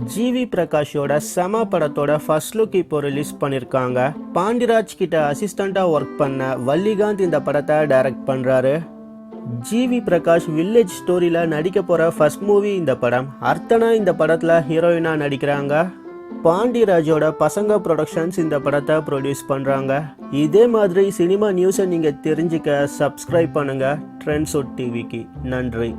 GV பிரகாஷோட செம படத்தோட first look இப்போ ரிலீஸ் பண்ணியிருக்காங்க. பாண்டிராஜ் கிட்ட அசிஸ்டண்ட்டாக ஒர்க் பண்ண வள்ளிகாந்த் இந்த படத்தை டைரக்ட் பண்ணுறாரு. ஜிவி பிரகாஷ் வில்லேஜ் ஸ்டோரியில் நடிக்க போகிற ஃபர்ஸ்ட் மூவி இந்த படம். அர்த்தனா இந்த படத்தில் ஹீரோயினாக நடிக்கிறாங்க. பாண்டிராஜோட பசங்க ப்ரொடக்ஷன்ஸ் இந்த படத்தை ப்ரொடியூஸ் பண்ணுறாங்க. இதே மாதிரி சினிமா நியூஸை நீங்கள் தெரிஞ்சுக்க சப்ஸ்கிரைப் பண்ணுங்கள் ட்ரெண்ட்ஸ் டிவிக்கு. நன்றி.